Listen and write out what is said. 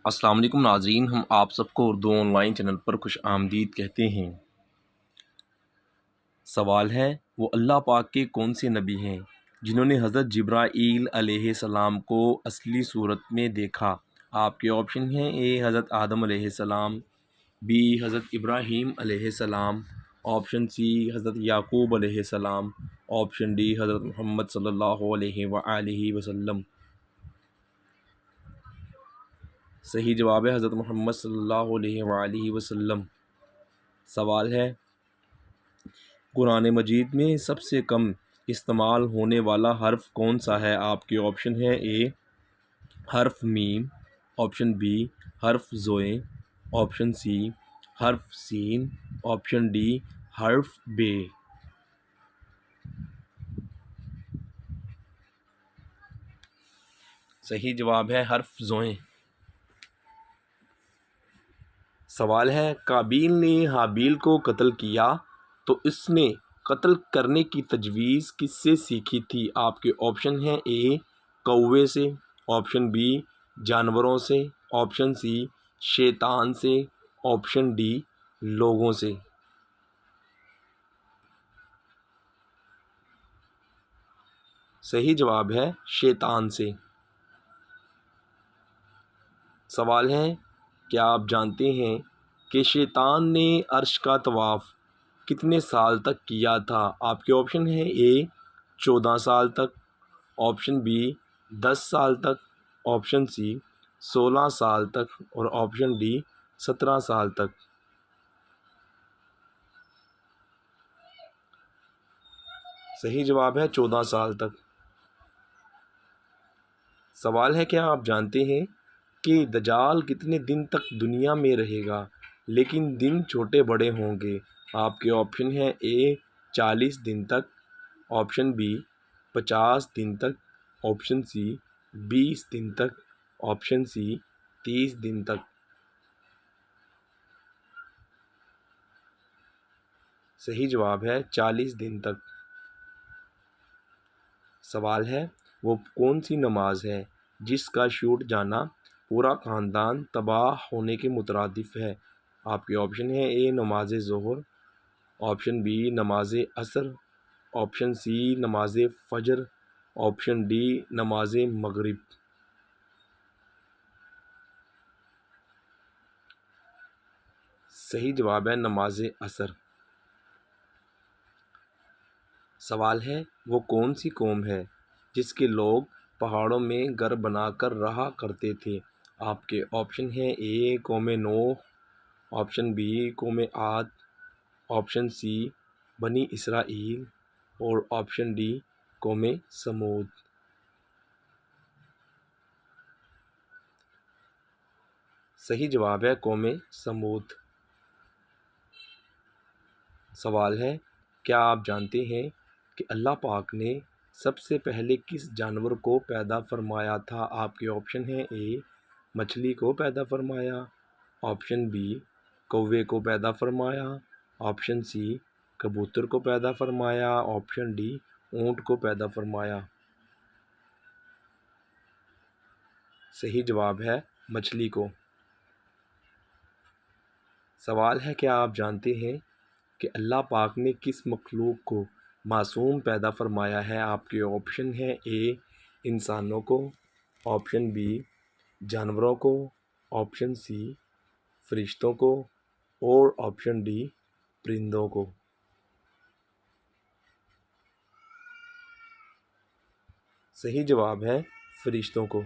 السلام علیکم ناظرین، ہم آپ سب کو اردو آن لائن چینل پر خوش آمدید کہتے ہیں۔ سوال ہے، وہ اللہ پاک کے کون سے نبی ہیں جنہوں نے حضرت جبرائیل علیہ السلام کو اصلی صورت میں دیکھا؟ آپ کے آپشن ہیں: اے حضرت آدم علیہ السلام، بی حضرت ابراہیم علیہ السلام، آپشن سی حضرت یعقوب علیہ السلام، آپشن ڈی حضرت محمد صلی اللہ علیہ وآلہ وسلم۔ صحیح جواب ہے حضرت محمد صلی اللہ علیہ وآلہ وسلم۔ سوال ہے، قرآن مجید میں سب سے کم استعمال ہونے والا حرف کون سا ہے؟ آپ کے آپشن ہیں: اے حرف میم، آپشن بی حرف زوئے، آپشن سی حرف سین، آپشن ڈی حرف بے۔ صحیح جواب ہے حرف زوئے۔ سوال ہے، قابیل نے حابیل کو قتل کیا تو اس نے قتل کرنے کی تجویز کس سے سیکھی تھی؟ آپ کے آپشن ہیں: اے کوے سے، آپشن بی جانوروں سے، آپشن سی شیطان سے، آپشن ڈی لوگوں سے۔ صحیح جواب ہے شیطان سے۔ سوال ہے، کیا آپ جانتے ہیں کہ شیطان نے عرش کا طواف کتنے سال تک کیا تھا؟ آپ کے آپشن ہیں: اے 14 سال تک، آپشن بی 10 سال تک، آپشن سی 16 سال تک اور آپشن ڈی 17 سال تک۔ صحیح جواب ہے 14 سال تک۔ سوال ہے، کیا آپ جانتے ہیں کہ دجال کتنے دن تک دنیا میں رہے گا لیکن دن چھوٹے بڑے ہوں گے؟ آپ کے آپشن ہیں: اے 40 دن تک، آپشن بی 50 دن تک، آپشن سی 20 دن تک، آپشن سی 30 دن تک۔ صحیح جواب ہے 40 دن تک۔ سوال ہے، وہ کون سی نماز ہے جس کا چھوٹ جانا پورا خاندان تباہ ہونے کے مترادف ہے؟ آپ کے آپشن ہیں: اے نماز ظہر، آپشن بی نماز عصر، آپشن سی نماز فجر، آپشن ڈی نماز مغرب۔ صحیح جواب ہے نماز عصر۔ سوال ہے، وہ کون سی قوم ہے جس کے لوگ پہاڑوں میں گھر بنا کر رہا کرتے تھے؟ آپ کے آپشن ہیں: اے قوم نوح، آپشن بی قوم عاد، آپشن سی بنی اسرائیل اور آپشن ڈی قوم سمود۔ صحیح جواب ہے قوم سمود۔ سوال ہے، کیا آپ جانتے ہیں کہ اللہ پاک نے سب سے پہلے کس جانور کو پیدا فرمایا تھا؟ آپ کے آپشن ہیں: اے مچھلی کو پیدا فرمایا، آپشن بی کوے کو پیدا فرمایا، آپشن سی کبوتر کو پیدا فرمایا، آپشن ڈی اونٹ کو پیدا فرمایا۔ صحیح جواب ہے مچھلی کو۔ سوال ہے، کیا آپ جانتے ہیں کہ اللہ پاک نے کس مخلوق کو معصوم پیدا فرمایا ہے؟ آپ کے آپشن ہیں: اے انسانوں کو، آپشن بی جانوروں کو، آپشن سی فرشتوں کو اور آپشن ڈی پرندوں کو۔ صحیح جواب ہے فرشتوں کو۔